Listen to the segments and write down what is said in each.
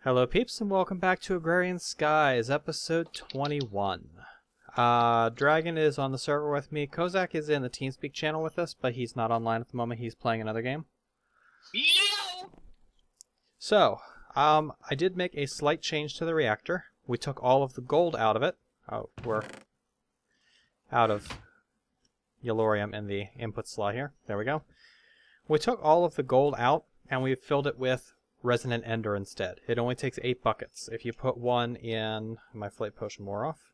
Hello peeps and welcome back to Agrarian Skies, episode 21. Dragon is on the server with me. Kozak is in the TeamSpeak channel with us, but he's not online at the moment. He's playing another game. So, I did make a slight change to the reactor. We took all of the gold out of it. Oh, we're out of yellorium in the input slot here. There we go. We took all of the gold out and we filled it with resonant ender instead. It only takes 8 buckets. If you put one in my flight potion wore off.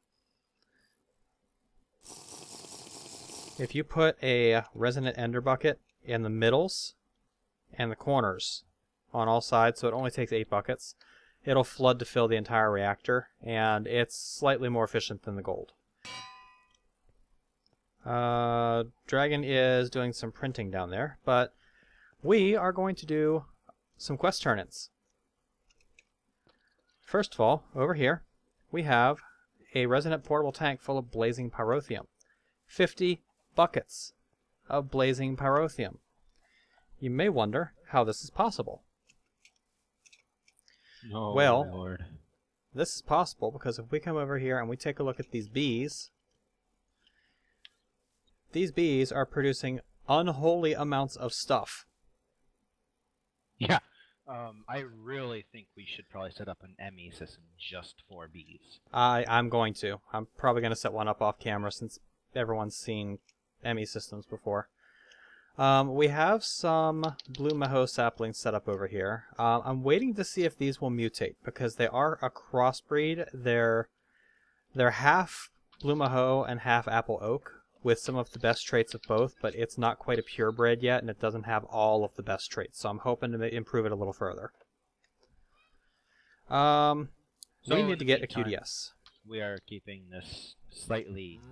If you put a resonant ender bucket in the middles and the corners on all sides, so it only takes 8 buckets, it'll flood to fill the entire reactor, and it's slightly more efficient than the gold. Dragon is doing some printing down there, but we are going to do some quest turn-ins. First of all, over here, we have a resonant portable tank full of blazing pyrotheum. 50 buckets of blazing pyrotheum. You may wonder how this is possible. Oh, well, Lord. This is possible because if we come over here and we take a look at these bees are producing unholy amounts of stuff. Yeah. I really think we should probably set up an ME system just for bees. I'm going to. I'm probably going to set one up off camera since everyone's seen ME systems before. We have some blue maho saplings set up over here. I'm waiting to see if these will mutate because they are a crossbreed. They're half blue maho and half apple oak with some of the best traits of both, but it's not quite a purebred yet and it doesn't have all of the best traits, so I'm hoping to improve it a little further. We need to get a QDS. We are keeping this slightly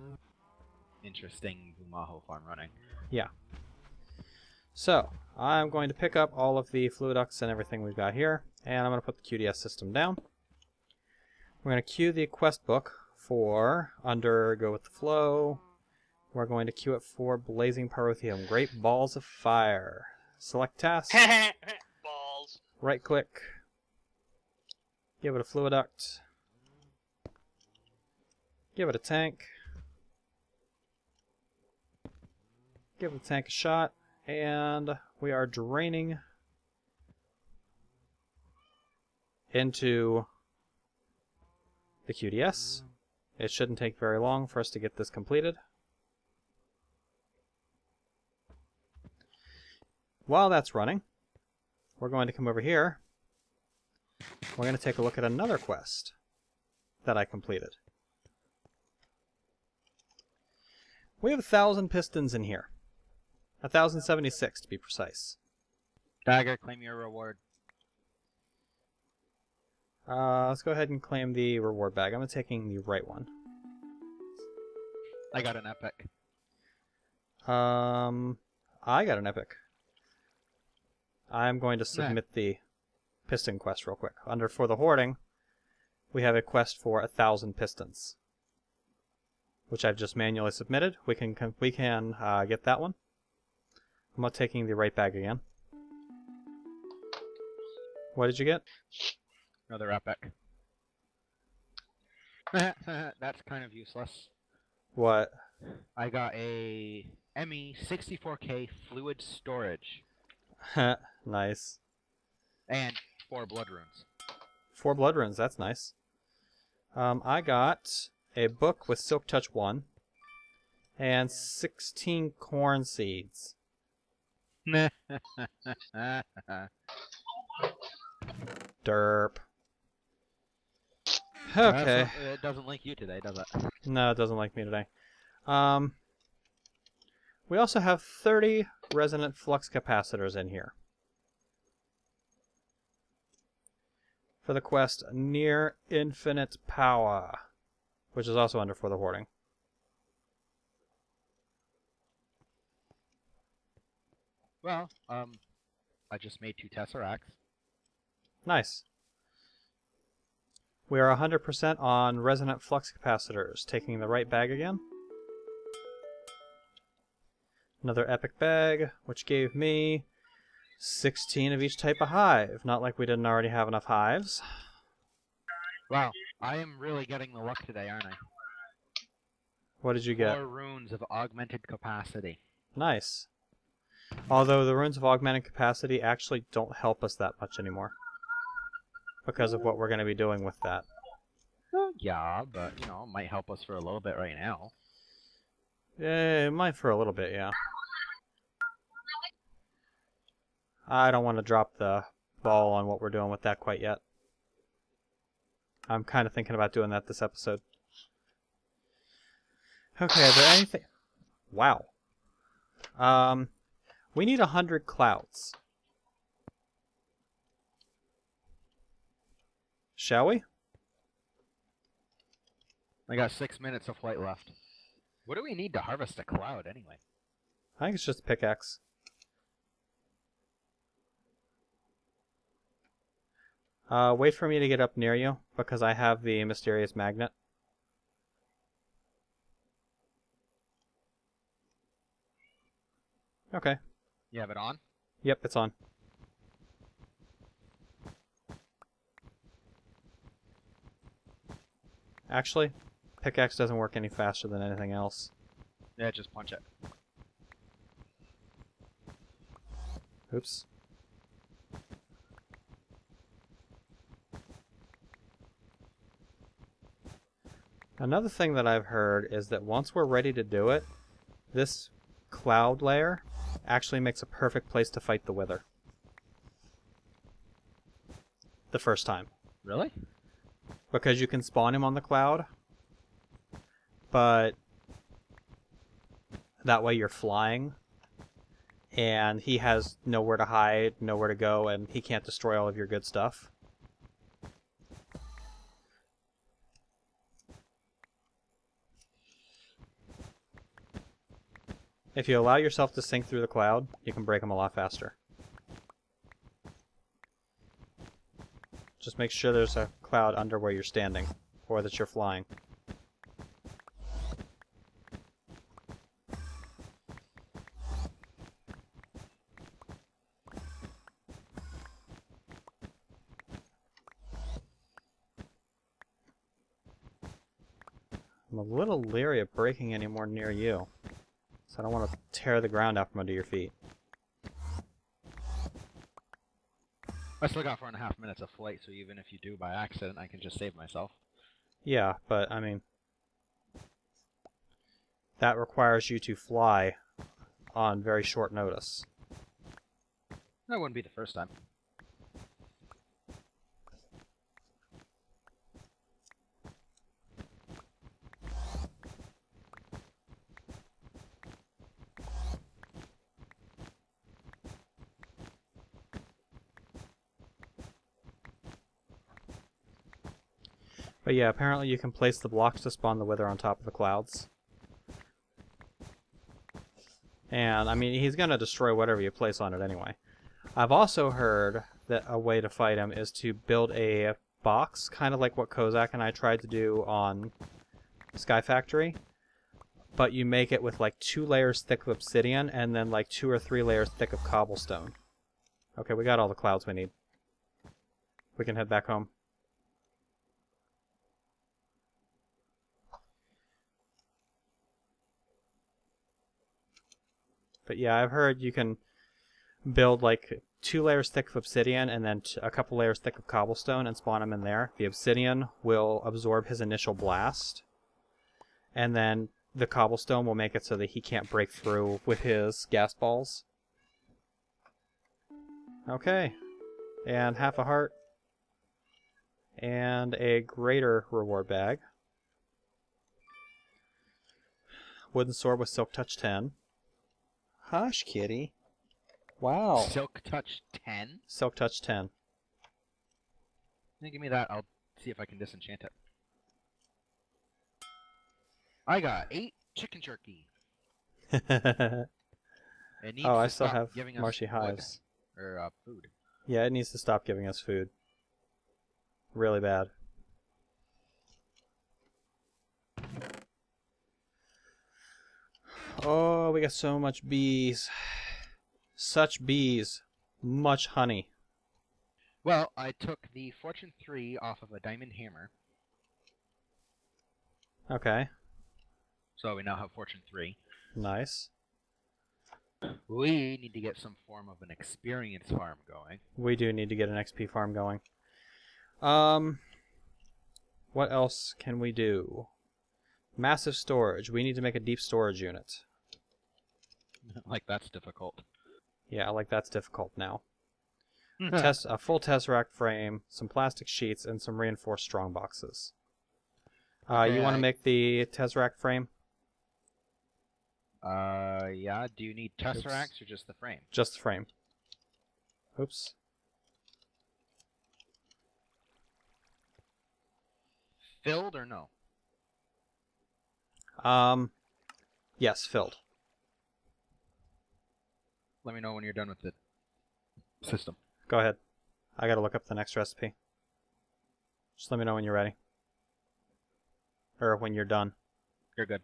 interesting Bumaho farm running. Yeah. So, I'm going to pick up all of the fluiducts and everything we've got here, and I'm going to put the QDS system down. We're going to queue the quest book for under Go With The Flow. We're going to queue it for Blazing Pyrotheum, Great Balls of Fire. Select task. Balls. Right click. Give it a fluiduct. Give it a tank. Give the tank a shot. And we are draining into the QDS. It shouldn't take very long for us to get this completed. While that's running, we're going to come over here. We're going to take a look at another quest that I completed. We have 1,000 pistons in here. 1,076 to be precise. Dagger, claim your reward. Let's go ahead and claim the reward bag. I'm taking the right one. I got an epic. I got an epic. I'm going to submit the piston quest real quick. Under For the Hoarding, we have a quest for 1,000 pistons, which I've just manually submitted. We can get that one. I'm not taking the right bag again. What did you get? Another epic. That's kind of useless. What? I got a ME 64K fluid storage. Nice. And 4 blood runes. 4 blood runes, that's nice. I got a book with Silk Touch 1 and 16 corn seeds. Derp. Okay. It doesn't link you today, does it? No, it doesn't like me today. We also have 30 resonant flux capacitors in here. For the quest Near Infinite Power, which is also under For the Hoarding. Well, I just made 2 tesseracts. Nice. We are 100% on resonant flux capacitors. Taking the right bag again. Another epic bag, which gave me 16 of each type of hive. Not like we didn't already have enough hives. Wow, I am really getting the luck today, aren't I? What did you get? 4 runes of augmented capacity. Nice. Although the runes of augmented capacity actually don't help us that much anymore. Because of what we're going to be doing with that. Yeah, but, you know, it might help us for a little bit right now. Yeah, it might for a little bit, yeah. I don't want to drop the ball on what we're doing with that quite yet. I'm kind of thinking about doing that this episode. Okay, is there anything... Wow. We need 100 clouds. Shall we? I got 6 minutes of flight left. What do we need to harvest a cloud, anyway? I think it's just a pickaxe. Wait for me to get up near you, because I have the mysterious magnet. Okay. You have it on? Yep, it's on. Actually, pickaxe doesn't work any faster than anything else. Yeah, just punch it. Oops. Another thing that I've heard is that once we're ready to do it, this cloud layer actually makes a perfect place to fight the Wither. The first time. Really? Because you can spawn him on the cloud, but that way you're flying, and he has nowhere to hide, nowhere to go, and he can't destroy all of your good stuff. If you allow yourself to sink through the cloud, you can break them a lot faster. Just make sure there's a cloud under where you're standing, or that you're flying. I'm a little leery of breaking any more near you, so I don't want to tear the ground out from under your feet. I still got 4.5 minutes of flight, so even if you do by accident, I can just save myself. Yeah, but I mean, that requires you to fly on very short notice. That wouldn't be the first time. But yeah, apparently you can place the blocks to spawn the Wither on top of the clouds. And, I mean, he's going to destroy whatever you place on it anyway. I've also heard that a way to fight him is to build a box, kind of like what Kozak and I tried to do on Sky Factory. But you make it with like 2 layers thick of obsidian and then like 2 or 3 layers thick of cobblestone. Okay, we got all the clouds we need. We can head back home. But yeah, I've heard you can build like 2 layers thick of obsidian and then a couple layers thick of cobblestone and spawn him in there. The obsidian will absorb his initial blast, and then the cobblestone will make it so that he can't break through with his gas balls. Okay, and half a heart, and a greater reward bag. Wooden sword with silk touch 10. Hush, kitty. Wow. Silk Touch 10? Silk touch 10. Give me that, I'll see if I can disenchant it. I got 8 chicken jerky. It needs Oh, I to still stop have giving us marshy wood, hives. or food. Yeah, it needs to stop giving us food. Really bad. Oh, we got so much bees. Such bees. much honey. Well, I took the Fortune 3 off of a diamond hammer, Okay, so we now have Fortune 3. nice. We need to get some form of an experience farm going. We do need to get an XP farm going. What else can we do? Massive storage. We need to make a deep storage unit. Like, that's difficult. Yeah, like that's difficult now. A full Tesseract frame, some plastic sheets, and some reinforced strong boxes. Okay, you want to make the Tesseract frame? Yeah, do you need tesseracts or just the frame? Just the frame. Oops. Filled or no? Yes, filled. Let me know when you're done with the system. Go ahead. I gotta look up the next recipe. Just let me know when you're ready. Or when you're done. You're good.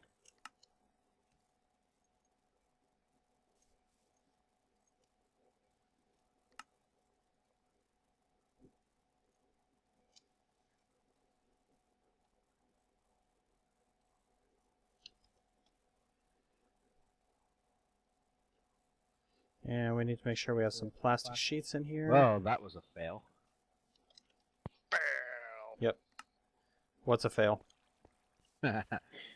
And we need to make sure we have some plastic sheets in here. Well, that was a fail. Yep. What's a fail?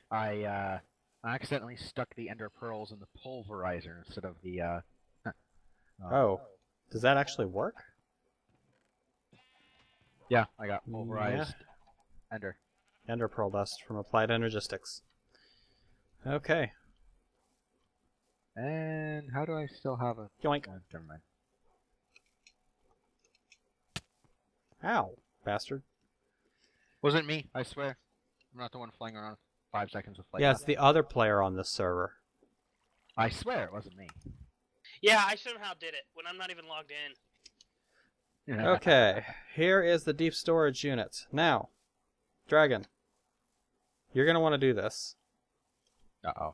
I accidentally stuck the ender pearls in the pulverizer instead of the Oh. Does that actually work? Yeah, I got pulverized ender. Ender pearl dust from Applied Energistics. Okay. And how do I still have a Yoink. never mind. Ow, bastard. Wasn't me, I swear. I'm not the one flying around 5 seconds with flight. Yeah, it's the other player on this server. I swear it wasn't me. Yeah, I somehow did it when I'm not even logged in. Okay, here is the deep storage unit. Now, Dragon, you're going to want to do this. Uh-oh.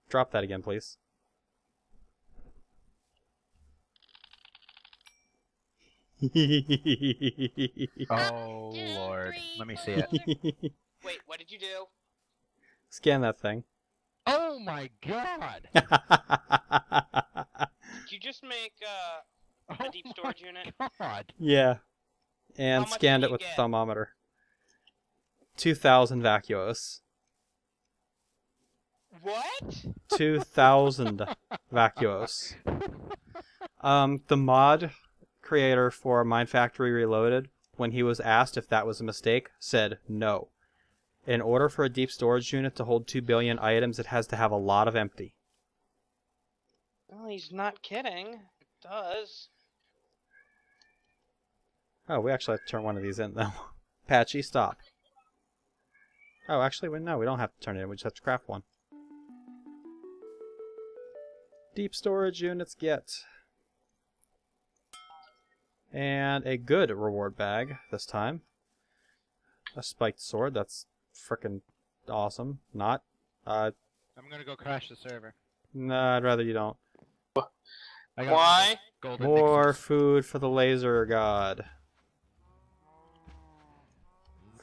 Drop that again, please. Oh, Lord. Let me see it. Wait, what did you do? Scan that thing. Oh my god! Did you just make a deep storage unit? God! Yeah. How And much scanned did it you with the get? thermometer. 2,000 vacuos. What? 2,000 vacuos. The mod creator for Mine Factory Reloaded, when he was asked if that was a mistake, said no. In order for a deep storage unit to hold 2 billion items, it has to have a lot of empty. Well, he's not kidding. It does. Oh, we actually have to turn one of these in, though. Patchy, stop. Oh, actually, no, we don't have to turn it in. We just have to craft one. Deep storage units get. And a good reward bag this time. A spiked sword. That's frickin' awesome. Not. I'm gonna go crash the server. Nah, I'd rather you don't. I got Why? golden More mixers. food for the laser god.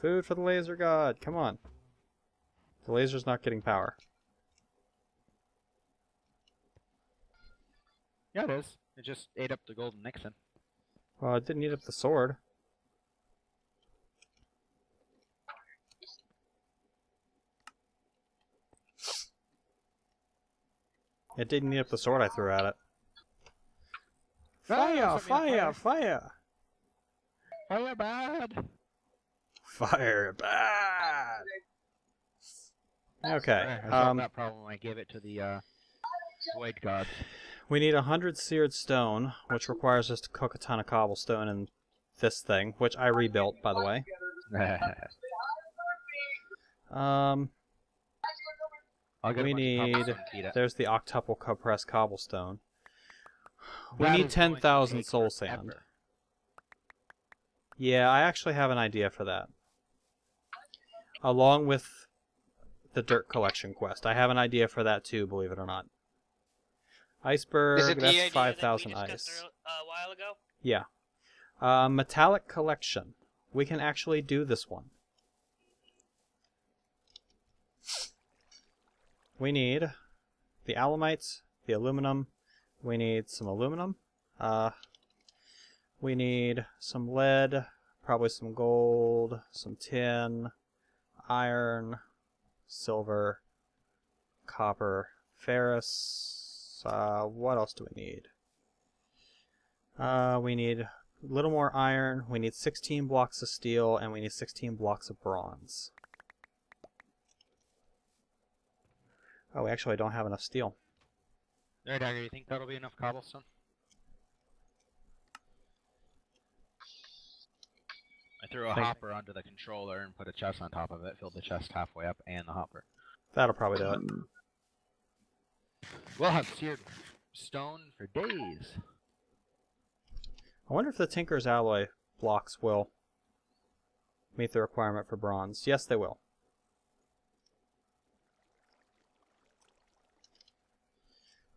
Food for the laser god. Come on. The laser's not getting power. Yeah, it is. It just ate up the golden Nixon. Well, it didn't eat up the sword. It didn't eat up the sword I threw at it. Fire! Fire! Fire! Fire bad! Fire bad! Okay. I solved that problem. I gave it to the void gods. We need 100 seared stone, which requires us to cook a ton of cobblestone in this thing, which I rebuilt, by the way. I'll get We a bunch of need. cobblestone and feed it. There's the octuple compressed cobblestone. We That need is going to 10,000 take soul sand. forever. Yeah, I actually have an idea for that. Along with the dirt collection quest. I have an idea for that too, believe it or not. Iceberg, Is it the that's idea 5,000 that we discussed ice. a while ago? Yeah. Metallic collection. We can actually do this one. We need the alamites, the aluminum. We need some aluminum. We need some lead, probably some gold, some tin, iron, silver, copper, ferrous. What else do we need? We need a little more iron. We need 16 blocks of steel, and we need 16 blocks of bronze. Oh, actually, I don't have enough steel. There, Dagger, you think that'll be enough cobblestone? I threw a hopper onto the controller and put a chest on top of it, filled the chest halfway up and the hopper. That'll probably do it. We'll have seared stone for days. I wonder if the Tinker's alloy blocks will meet the requirement for bronze. Yes, they will.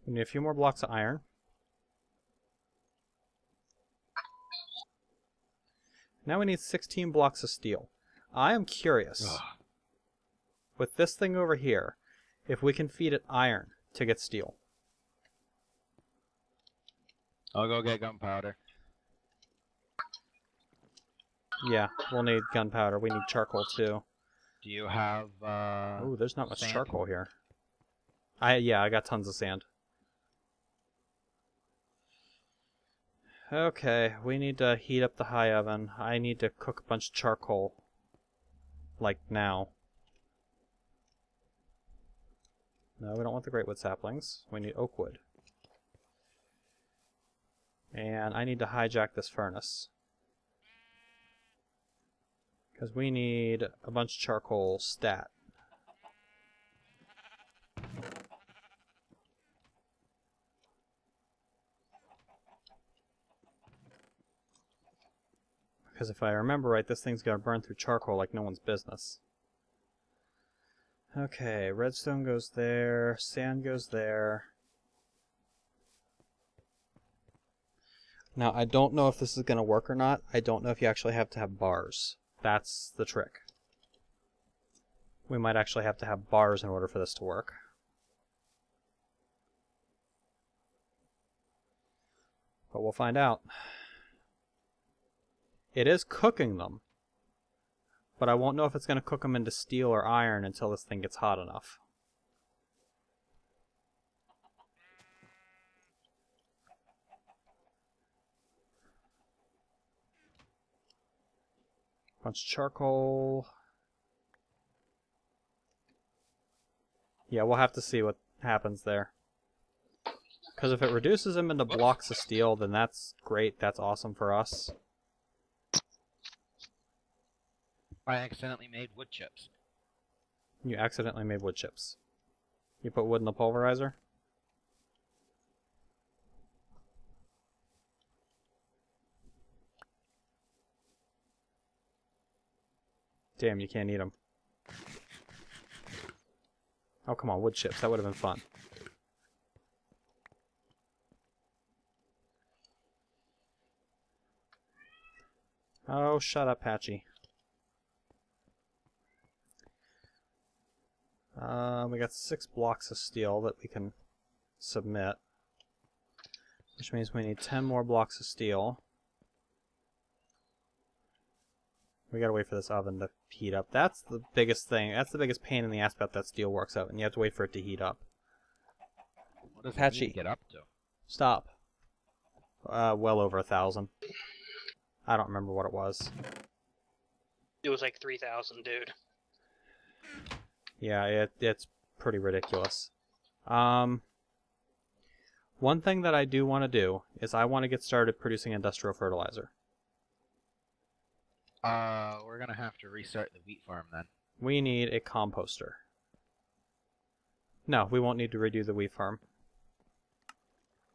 We need a few more blocks of iron. Now we need 16 blocks of steel. I am curious, with this thing over here, if we can feed it iron to get steel. I'll go get gunpowder. Yeah, we'll need gunpowder. We need charcoal too. Do you have, Oh, there's not much sand? charcoal here. Yeah, I got tons of sand. Okay, we need to heat up the high oven. I need to cook a bunch of charcoal. Like now. No, we don't want the greatwood saplings. We need oak wood. And I need to hijack this furnace. Because we need a bunch of charcoal stat. Because if I remember right, this thing's going to burn through charcoal like no one's business. Okay, redstone goes there, sand goes there. Now, I don't know if this is going to work or not. I don't know if you actually have to have bars. That's the trick. We might actually have to have bars in order for this to work. But we'll find out. It is cooking them, but I won't know if it's going to cook them into steel or iron until this thing gets hot enough. Bunch of charcoal. Yeah, we'll have to see what happens there. Because if it reduces them into blocks of steel, then that's great. That's awesome for us. I accidentally made wood chips. You accidentally made wood chips. You put wood in the pulverizer? Damn, you can't eat them. Oh, come on, wood chips. That would have been fun. Oh, shut up, Patchy. We got 6 blocks of steel that we can submit. Which means we need 10 more blocks of steel. We gotta wait for this oven to heat up. That's the biggest thing. That's the biggest pain in the ass about that steelworks oven. You have to wait for it to heat up. What does Patchy. it need to get up to? Stop. Well over 1,000. I don't remember what it was. It was like 3,000, dude. Yeah, it's pretty ridiculous. One thing that I do want to do is I want to get started producing industrial fertilizer. We're gonna have to restart the wheat farm then. We need a composter. No, we won't need to redo the wheat farm.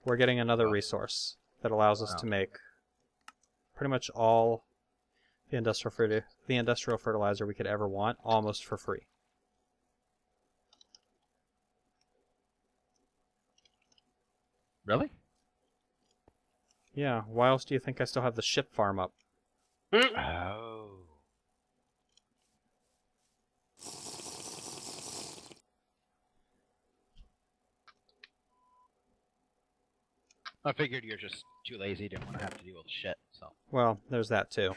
We're getting another resource that allows us to make pretty much all the industrial fertilizer we could ever want, almost for free. Really? Yeah, why else do you think I still have the ship farm up? Oh. I figured you're just too lazy, didn't want to have to deal with shit, so. Well, there's that too.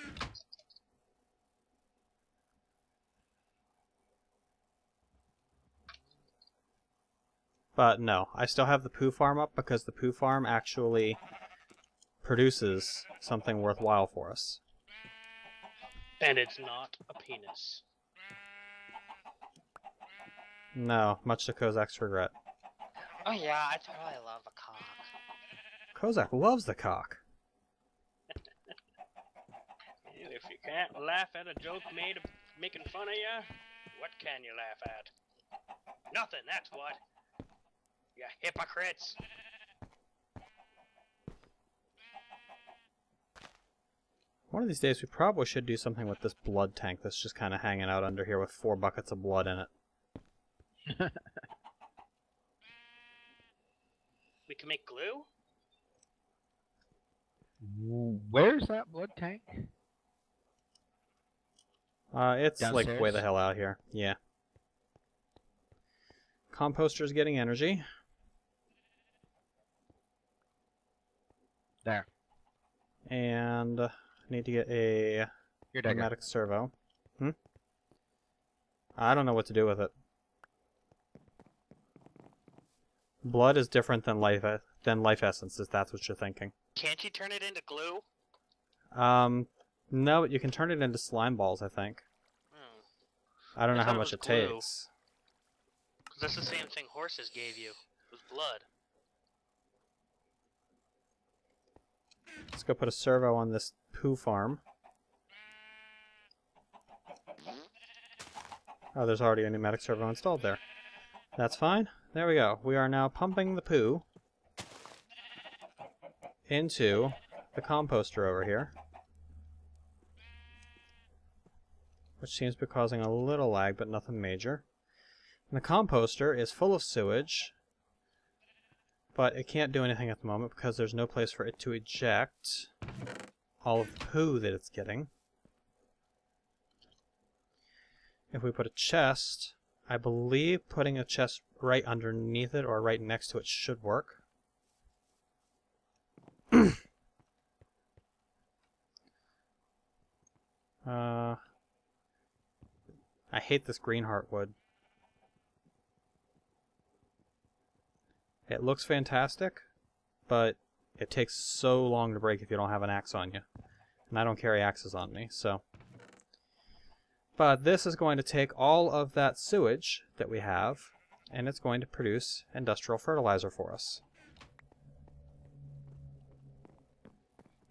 But no, I still have the poo farm up because the poo farm actually produces something worthwhile for us. And it's not a penis. No, much to Kozak's regret. Oh yeah, I totally love a cock. Kozak loves the cock. If you can't laugh at a joke made of making fun of you, what can you laugh at? Nothing, that's what. You hypocrites. One of these days we probably should do something with this blood tank that's just kind of hanging out under here with 4 buckets of blood in it. We can make glue? Where's that blood tank? It's like way Downstairs? the hell out here. Yeah. Composter's getting energy. There. And need to get a Your dagger. pneumatic servo. I don't know what to do with it. Blood is different than life essence, if that's what you're thinking. Can't you turn it into glue? No, but you can turn it into slime balls, I think. I don't I know how thought it much was it glue. takes. Because that's the same thing horses gave you. It was blood. Let's go put a servo on this poo farm. Oh, there's already a pneumatic servo installed there. That's fine. There we go. We are now pumping the poo into the composter over here, which seems to be causing a little lag, but nothing major. And the composter is full of sewage, but it can't do anything at the moment because there's no place for it to eject all of the poo that it's getting. If we put a chest, I believe putting a chest right underneath it or right next to it should work. I hate this green heartwood. It looks fantastic, but it takes so long to break if you don't have an axe on you. And I don't carry axes on me, so... But this is going to take all of that sewage that we have, and it's going to produce industrial fertilizer for us.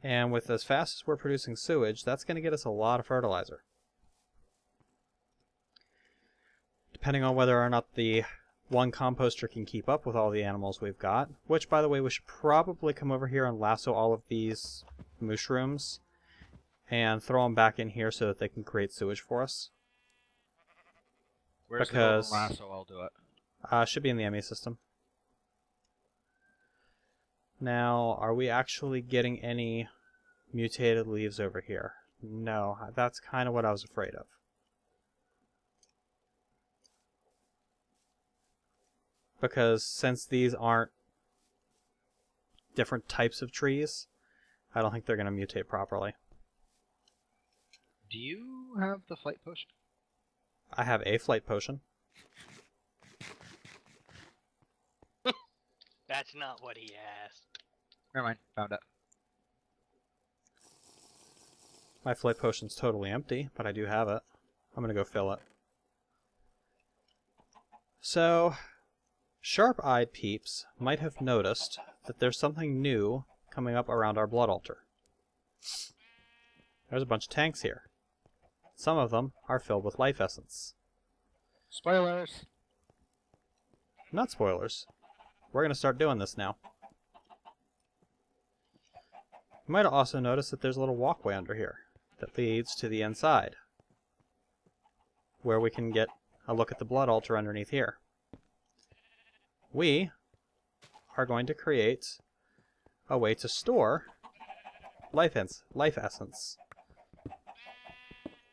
And with as fast as we're producing sewage, that's going to get us a lot of fertilizer. Depending on whether or not the one composter can keep up with all the animals we've got, which, by the way, we should probably come over here and lasso all of these mushrooms and throw them back in here so that they can create sewage for us. Where's Because- the golden lasso? I'll do it. Should be in the ME system. Now, are we actually getting any mutated leaves over here? No, that's kind of what I was afraid of. Because since these aren't different types of trees, I don't think they're going to mutate properly. Do you have the flight potion? I have a flight potion. That's not what he asked. Never mind. Found it. My flight potion's totally empty, but I do have it. I'm going to go fill it. So, sharp-eyed peeps might have noticed that there's something new coming up around our blood altar. There's a bunch of tanks here. Some of them are filled with life essence. Spoilers! Not spoilers. We're going to start doing this now. You might have also noticed that there's a little walkway under here that leads to the inside, where we can get a look at the blood altar underneath here. We are going to create a way to store life essence.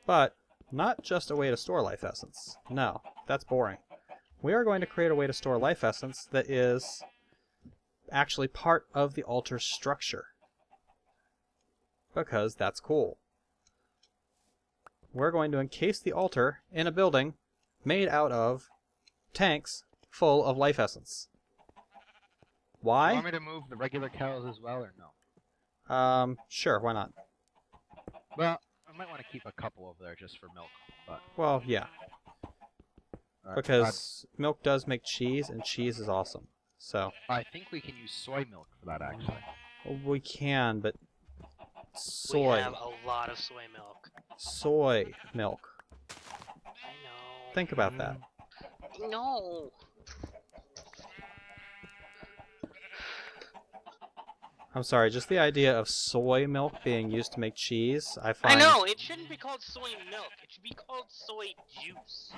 But not just a way to store life essence. No, that's boring. We are going to create a way to store life essence that is actually part of the altar's structure. Because that's cool. We're going to encase the altar in a building made out of tanks full of life essence. You Why? want me to move the regular cows as well, or no? Sure, why not? Well, I might want to keep a couple over there just for milk, but... Well, yeah. Alright, Because milk does make cheese, and cheese is awesome. So, I think we can use soy milk for that, actually. we can, but We soy. have a lot of soy milk. Soy milk. I know. Think about that. No. I'm sorry, just the idea of soy milk being used to make cheese, I I find... know. It shouldn't be called soy milk. It should be called soy juice.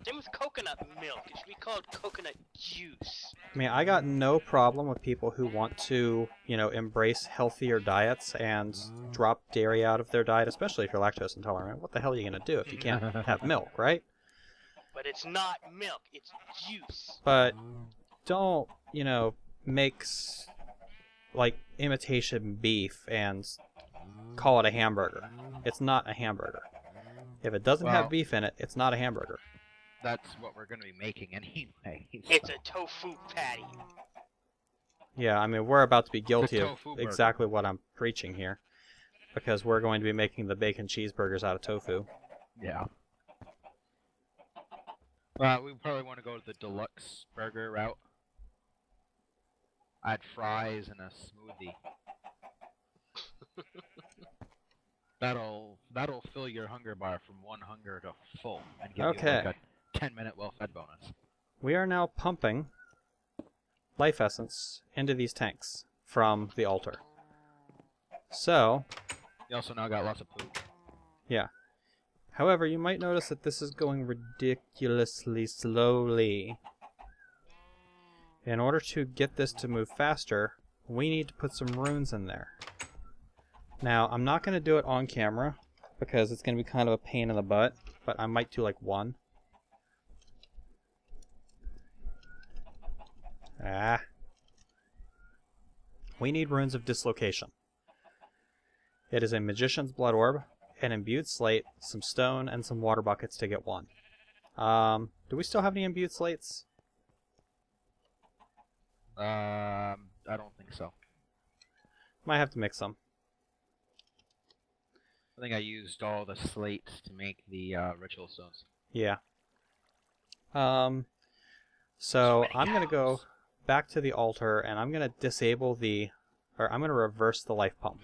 Same with coconut milk. It should be called coconut juice. I mean, I got no problem with people who want to, you know, embrace healthier diets and drop dairy out of their diet, especially if you're lactose intolerant. What the hell are you going to do if you can't have milk, right? But it's not milk. It's juice. But don't, you know, make, like, imitation beef and call it a hamburger. It's not a hamburger. If it doesn't have Well- beef in it, it's not a hamburger. That's what we're going to be making anyway. It's a tofu patty. Yeah, I mean, we're about to be guilty of tofu burger. exactly what I'm preaching here. Because we're going to be making the bacon cheeseburgers out of tofu. Yeah. We probably want to go the deluxe burger route. Add fries and a smoothie. That'll fill your hunger bar from one hunger to full and give Okay. you like a 10-minute well-fed bonus. We are now pumping life essence into these tanks from the altar. So, You also now got lots of food. yeah. However, you might notice that this is going ridiculously slowly. In order to get this to move faster, we need to put some runes in there. Now, I'm not going to do it on camera, because it's going to be kind of a pain in the butt, but I might do like one. We need runes of dislocation. It is a magician's blood orb, an imbued slate, some stone, and some water buckets to get one. Do we still have any imbued slates? I don't think so. Might have to mix some. I think I used all the slates to make the ritual stones. Yeah. So So many I'm gonna go cows. back to the altar and I'm gonna disable the, or I'm gonna reverse the life pump.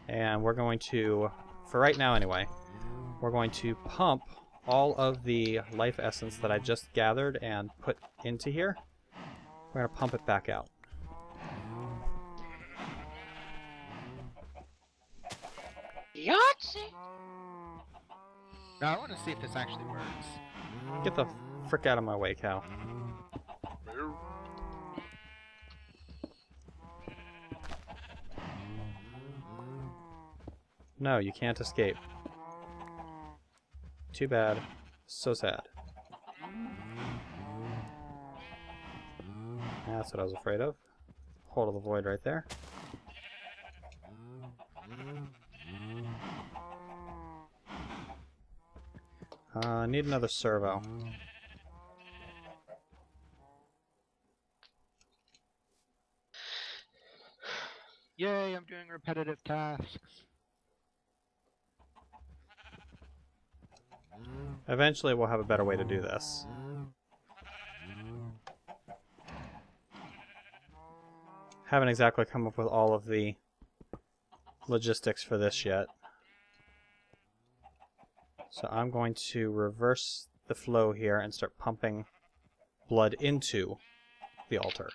And we're going to, for right now anyway, we're going to pump all of the life essence that I just gathered and put into here. We're gonna pump it back out. Yahtzee! Now I want to see if this actually works. Get the frick out of my way, cow. No, you can't escape. Too bad. So sad. That's what I was afraid of. Hold of the void right there. Need another servo. Yay, I'm doing repetitive tasks. Eventually we'll have a better way to do this. Haven't exactly come up with all of the logistics for this yet. So I'm going to reverse the flow here and start pumping blood into the altar.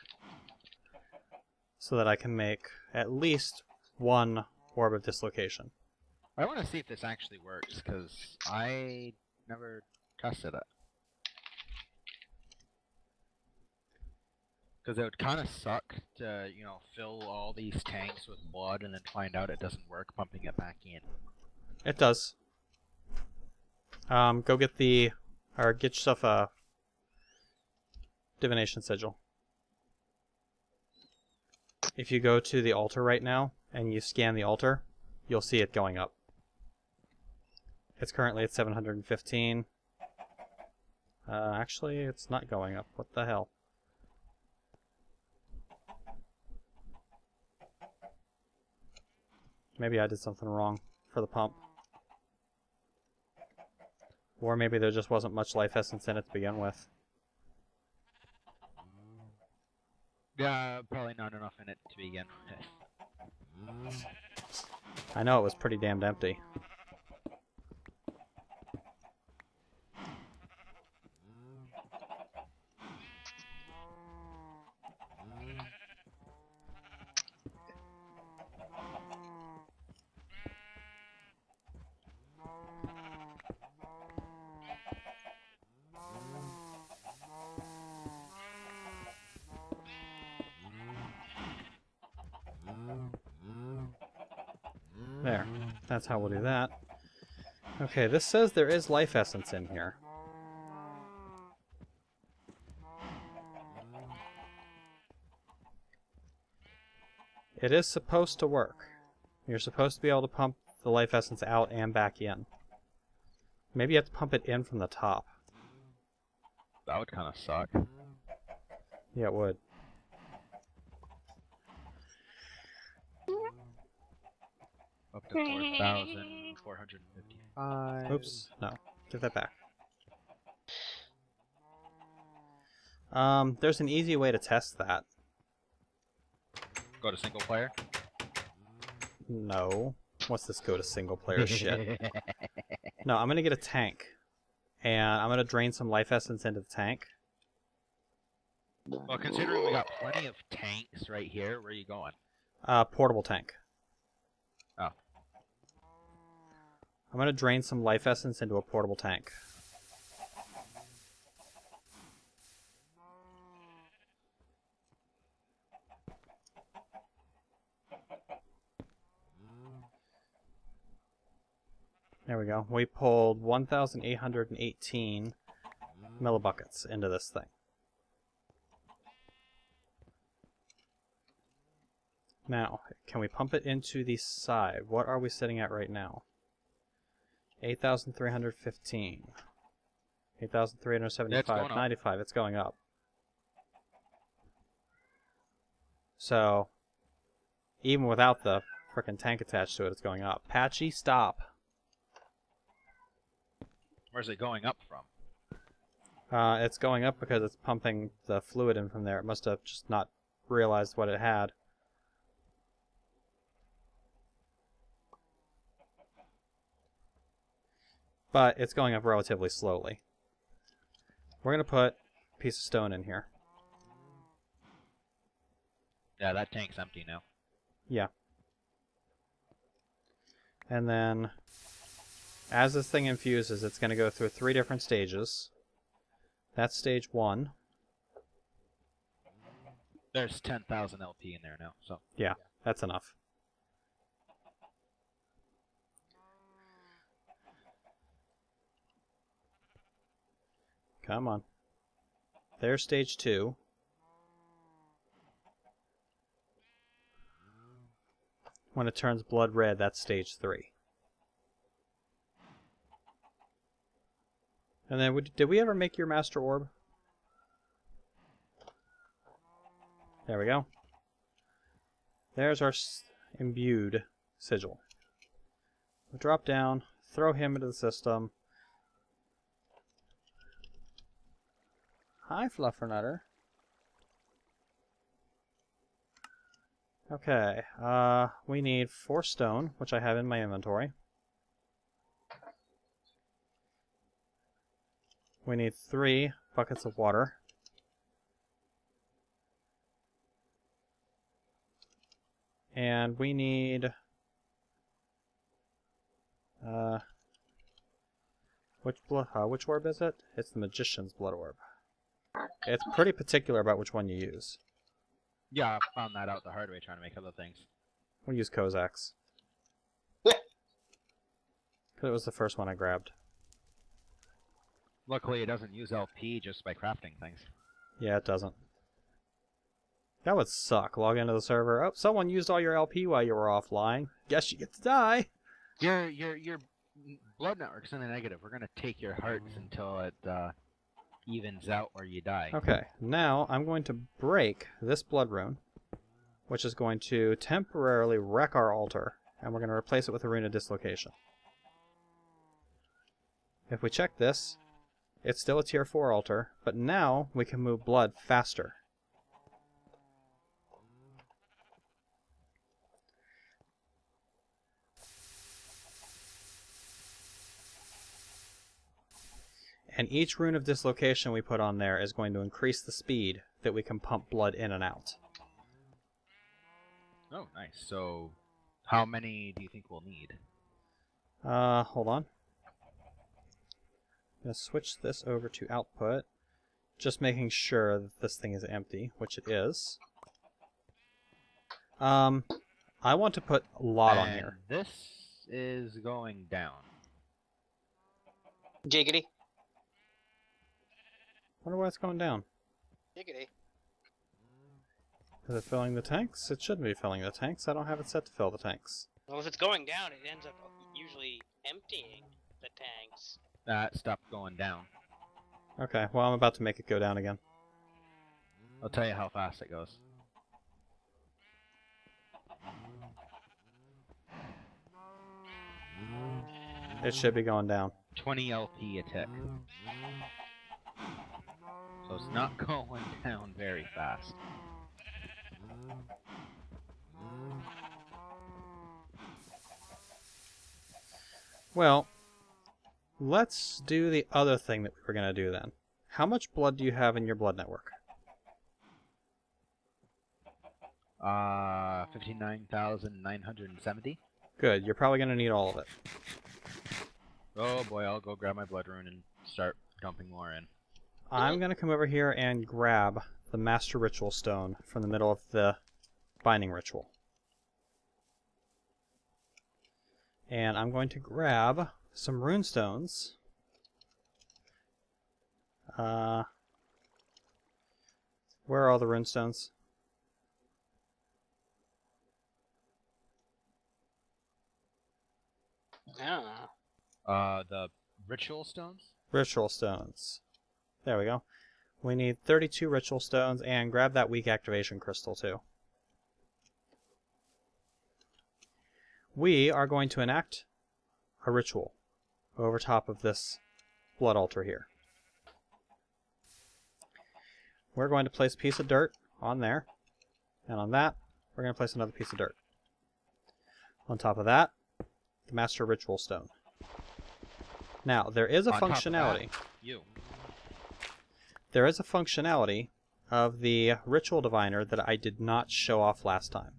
So that I can make at least one orb of dislocation. I want to see if this actually works, because I never tested it. Because it would kind of suck to, you know, fill all these tanks with blood and then find out it doesn't work pumping it back in. It does. Go get get yourself a divination sigil. If you go to the altar right now and you scan the altar, you'll see it going up. It's currently at 715. Actually, it's not going up. What the hell? Maybe I did something wrong for the pump. Or maybe there just wasn't much life essence in it to begin with. Yeah, probably not enough in it to begin with. I know it was pretty damned empty. There. That's how we'll do that. Okay, this says there is life essence in here. It is supposed to work. You're supposed to be able to pump the life essence out and back in. Maybe you have to pump it in from the top. That would kind of suck. Yeah, it would. Up to 4,455. Oops. No. Give that back. There's an easy way to test that. Go to single player. No. What's this go to single player shit? No, I'm gonna get a tank. And I'm gonna drain some life essence into the tank. Well, considering we got plenty of tanks right here, where are you going? Portable tank. Oh. I'm gonna drain some life essence into a portable tank. There we go. We pulled 1,818 millibuckets into this thing. Now, can we pump it into the side? What are we sitting at right now? 8,315. 8,375. 95. It's going up. So, even without the frickin' tank attached to it, it's going up. Patchy, stop. Where's it going up from? It's going up because it's pumping the fluid in from there. It must have just not realized what it had. But it's going up relatively slowly. We're going to put a piece of stone in here. Yeah, that tank's empty now. Yeah. And then, as this thing infuses, it's going to go through 3 different stages. That's stage 1. There's 10,000 LP in there now, so. Yeah, that's enough. Come on. There's stage 2. When it turns blood red, that's stage 3. And then, did we ever make your master orb? There we go. There's our imbued sigil. We'll drop down, throw him into the system. Hi, Fluffernutter. Okay, we need 4 stone, which I have in my inventory. We need 3 buckets of water. And we need... which orb is it? It's the Magician's Blood Orb. It's pretty particular about which one you use. Yeah, I found that out the hard way trying to make other things. We'll use Kozaks. Yeah. Because it was the first one I grabbed. Luckily, it doesn't use LP just by crafting things. Yeah, it doesn't. That would suck. Log into the server. Oh, someone used all your LP while you were offline. Guess you get to die. Your blood network's in the negative. We're gonna take your hearts until it evens out or you die. Okay, now I'm going to break this blood rune, which is going to temporarily wreck our altar, and we're going to replace it with a rune of dislocation. If we check this, it's still a tier 4 altar, but now we can move blood faster. And each rune of dislocation we put on there is going to increase the speed that we can pump blood in and out. Oh, nice. So, how many do you think we'll need? Hold on. I'm going to switch this over to output, just making sure that this thing is empty, which it is. I want to put a lot on here. This is going down. Jiggity. Wonder why it's going down. Jiggity. Is it filling the tanks? It shouldn't be filling the tanks. I don't have it set to fill the tanks. Well, if it's going down, it ends up usually emptying the tanks. That stopped going down. Okay, well I'm about to make it go down again. I'll tell you how fast it goes. It should be going down. 20 LP a tick. So it's not going down very fast. Well, let's do the other thing that we were going to do then. How much blood do you have in your blood network? 59,970. Good, you're probably going to need all of it. Oh boy, I'll go grab my blood rune and start dumping more in. I'm going to come over here and grab the Master Ritual Stone from the middle of the Binding Ritual. And I'm going to grab some Rune Stones. Where are all the Rune Stones? Yeah. The ritual stones? Ritual Stones. There we go. We need 32 Ritual Stones, and grab that weak activation crystal too. We are going to enact a ritual over top of this blood altar here. We're going to place a piece of dirt on there, and on that, we're going to place another piece of dirt. On top of that, the Master Ritual Stone. Now, there is a On top of functionality. You. There is a functionality of the Ritual Diviner that I did not show off last time.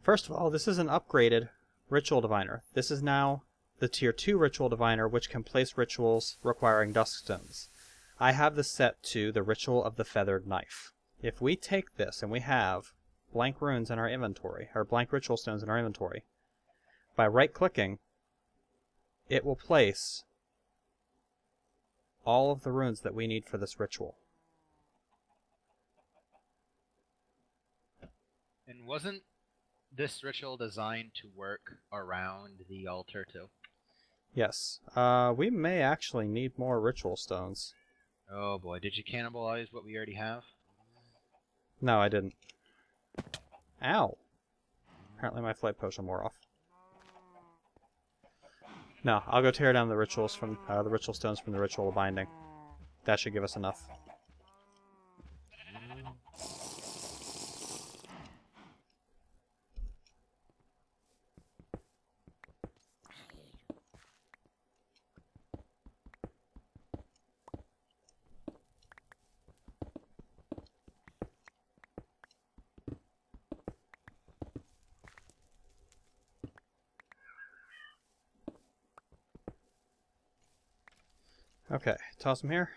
First of all, this is an upgraded Ritual Diviner. This is now the Tier 2 Ritual Diviner, which can place rituals requiring Dusk Stones. I have this set to the Ritual of the Feathered Knife. If we take this and we have blank runes in our inventory, or blank Ritual Stones in our inventory, by right-clicking, it will place all of the runes that we need for this ritual. And wasn't this ritual designed to work around the altar too? Yes. We may actually need more ritual stones. Oh boy, did you cannibalize what we already have? No, I didn't. Ow. Apparently my flight potion wore off. No, I'll go tear down the rituals from the ritual stones from the ritual of binding. That should give us enough. Okay, toss them here.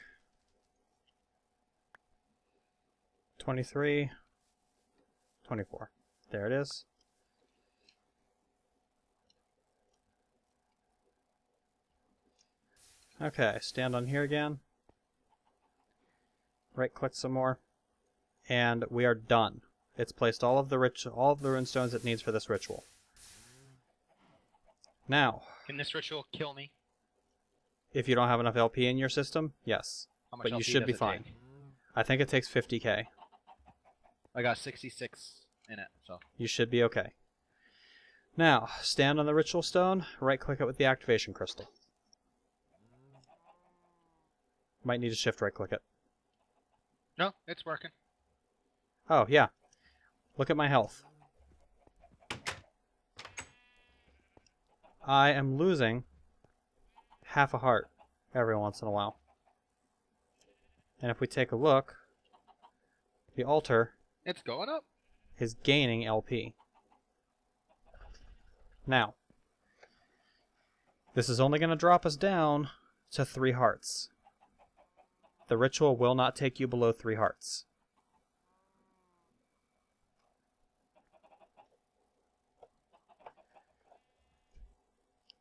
23, 24. There it is. Okay, stand on here again. Right click some more. And we are done. It's placed all of the rune stones it needs for this ritual. Now, Can this ritual kill me? if you don't have enough LP in your system, yes. How much But you LP should be does it fine. take? I think it takes 50k. I got 66 in it, so. You should be okay. Now, stand on the ritual stone, right click it with the activation crystal. Might need to shift right click it. No, it's working. Oh, yeah. Look at my health. I am losing half a heart every once in a while. And if we take a look, the altar It's going up. is gaining LP. Now, this is only going to drop us down to 3 hearts. The ritual will not take you below 3 hearts.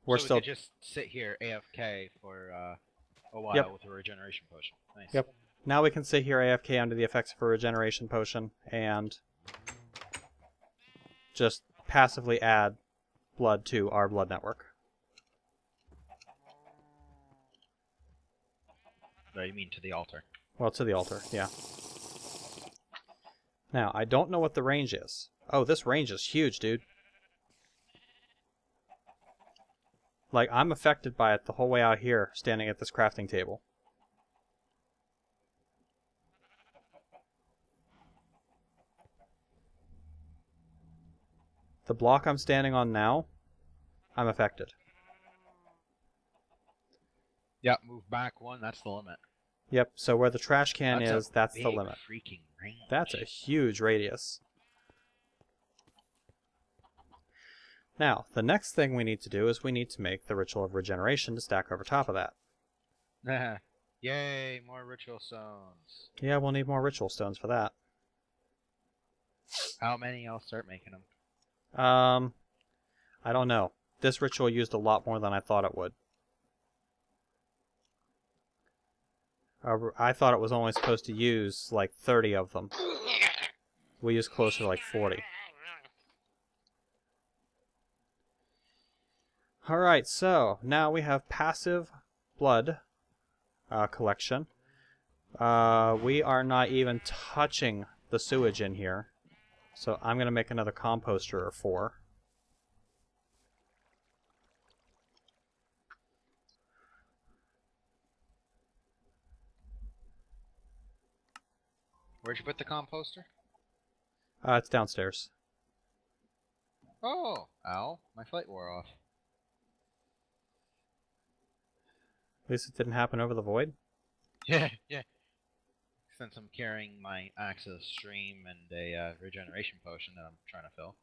We're so still... we could just sit here AFK for a while Yep. with a regeneration potion. Nice. Yep. Now we can sit here AFK under the effects of a regeneration potion and just passively add blood to our blood network. No, you mean to the altar. Well, to the altar, yeah. Now, I don't know what the range is. Oh, this range is huge, dude. Like, I'm affected by it the whole way out here, standing at this crafting table. The block I'm standing on now, I'm affected. Yeah, move back 1, that's the limit. Yep, so where the trash can That's a is, that's the big limit. Freaking range. That's a huge radius. Now, the next thing we need to do is we need to make the Ritual of Regeneration to stack over top of that. Yay, more ritual stones. Yeah, we'll need more Ritual Stones for that. How many? I'll start making them. I don't know. This ritual used a lot more than I thought it would. I thought it was only supposed to use like 30 of them. We use closer to like 40. Alright, so now we have passive blood collection. We are not even touching the sewage in here. So I'm going to make another composter or 4. Where'd you put the composter? It's downstairs. Oh, ow, my flight wore off. At least it didn't happen over the void. Yeah. Since I'm carrying my Access Stream and a regeneration potion that I'm trying to fill.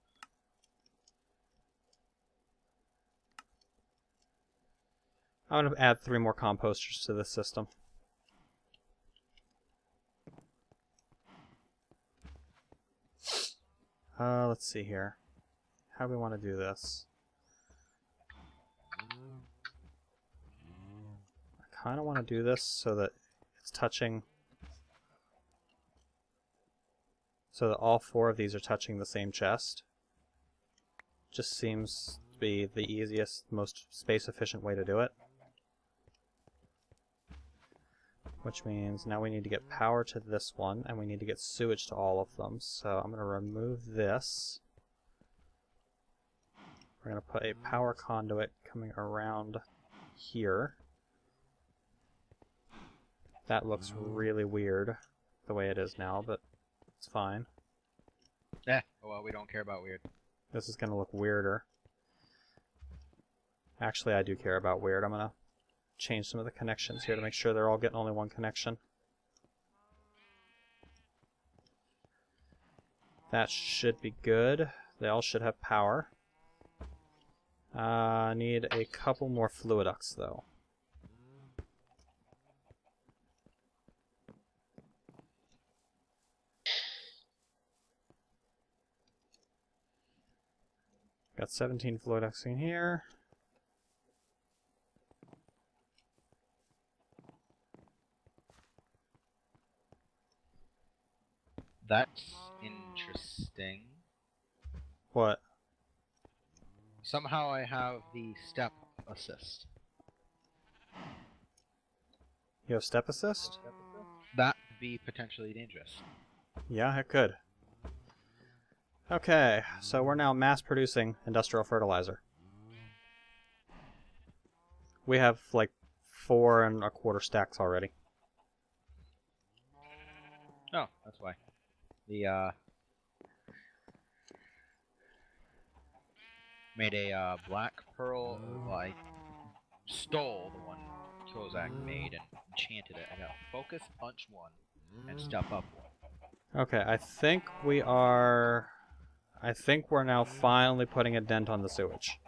I'm going to add 3 more composters to this system. Let's see here. How do we want to do this? I kind of want to do this so that it's touching... So that all 4 of these are touching the same chest. Just seems to be the easiest, most space-efficient way to do it. Which means now we need to get power to this one, and we need to get sewage to all of them. So I'm going to remove this. We're going to put a power conduit coming around here. That looks really weird the way it is now, but it's fine. Yeah, well, we don't care about weird. This is going to look weirder. Actually, I do care about weird. I'm going to change some of the connections here to make sure they're all getting only one connection. That should be good. They all should have power. I need a couple more fluiducts though. Got 17 Flodex in here. That's interesting. What? Somehow I have the step assist. You have step assist? That would be potentially dangerous. Yeah, it could. Okay, so we're now mass producing industrial fertilizer. We have like 4 1/4 stacks already. Oh, that's why. The made a black pearl. Well, I stole the one Kozak made and enchanted it. I got focus punch 1 and step up 1. Okay, I think we're now finally putting a dent on the sewage.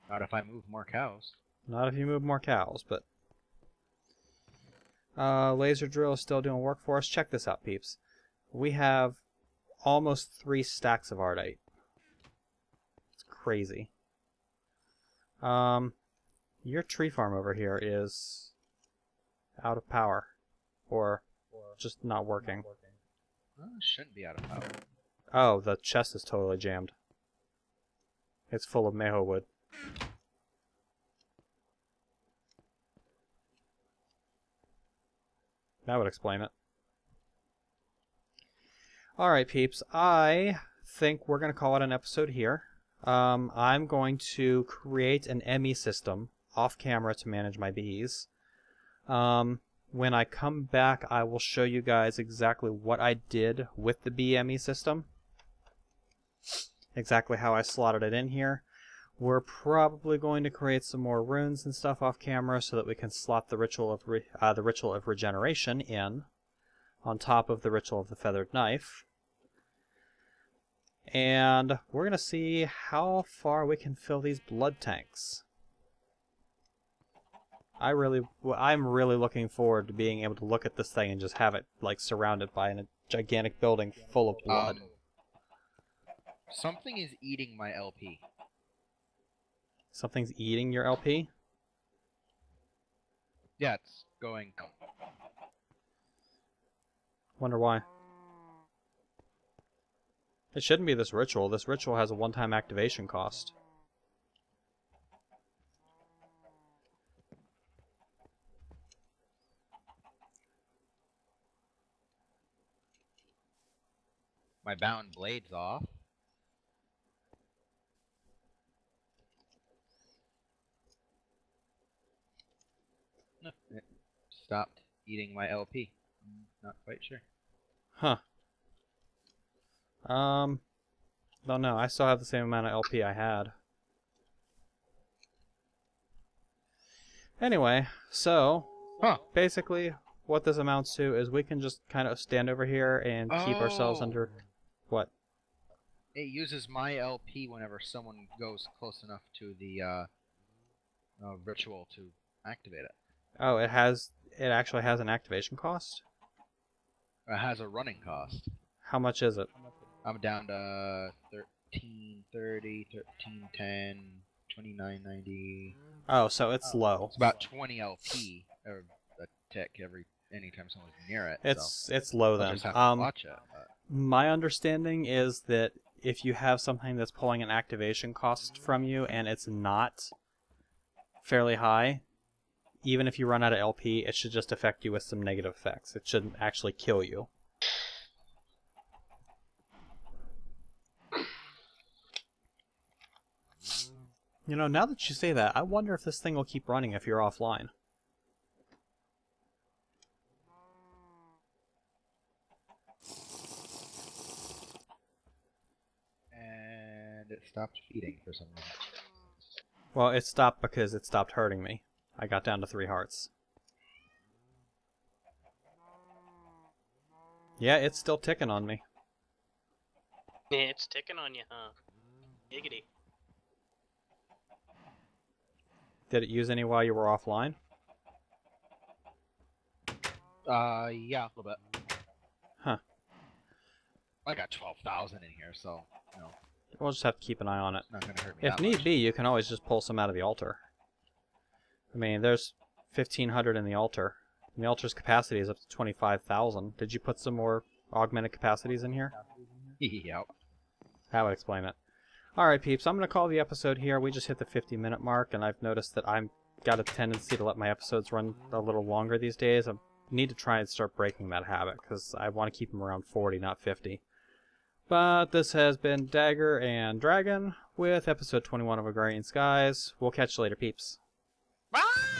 Not if I move more cows. Not if you move more cows, but... laser drill is still doing work for us. Check this out, peeps. We have almost 3 stacks of Ardite. It's crazy. Your tree farm over here is out of power. Or just not working. Well, it shouldn't be out of power. Oh, the chest is totally jammed. It's full of Meho wood. That would explain it. Alright, peeps. I think we're going to call it an episode here. I'm going to create an ME system off camera to manage my bees. When I come back, I will show you guys exactly what I did with the BME system. Exactly how I slotted it in here. We're probably going to create some more runes and stuff off camera so that we can slot the ritual of regeneration in on top of the ritual of the feathered knife. And we're going to see how far we can fill these blood tanks. I'm really looking forward to being able to look at this thing and just have it like surrounded by a gigantic building full of blood. Something is eating my LP. Something's eating your LP? Yeah, it's going. Wonder why. It shouldn't be this ritual. This ritual has a one-time activation cost. My bound blade's off. No, it stopped eating my LP. Not quite sure. Huh. Don't know. I still have the same amount of LP I had. Anyway, so basically what this amounts to is we can just kind of stand over here and keep ourselves under... What? It uses my LP whenever someone goes close enough to the ritual to activate it. Oh, it actually has an activation cost? It has a running cost. How much is it? I'm down to 1330, 1310, 2990. Oh, so it's low. It's about 20 LP or a tick anytime someone's near it. It's low I'll then. just have to watch it. My understanding is that if you have something that's pulling an activation cost from you and it's not fairly high, even if you run out of LP, it should just affect you with some negative effects. It shouldn't actually kill you. You know, now that you say that, I wonder if this thing will keep running if you're offline. And it stopped feeding for some reason. Well, it stopped because it stopped hurting me. I got down to 3 hearts. Yeah, it's still ticking on me. Yeah, it's ticking on you, huh? Giggity. Did it use any while you were offline? Yeah, a little bit. Huh. I got 12,000 in here, so, you know. We'll just have to keep an eye on it. It's not gonna hurt me If that need much. be, you can always just pull some out of the altar. I mean, there's 1,500 in the altar. And the altar's capacity is up to 25,000. Did you put some more augmented capacities in here? Yep. That would explain it. Alright, peeps, I'm going to call the episode here. We just hit the 50-minute mark, and I've noticed that I've got a tendency to let my episodes run a little longer these days. I need to try and start breaking that habit, because I want to keep them around 40, not 50. But this has been Dagger and Dragon with episode 21 of Agrarian Skies. We'll catch you later, peeps. Bye!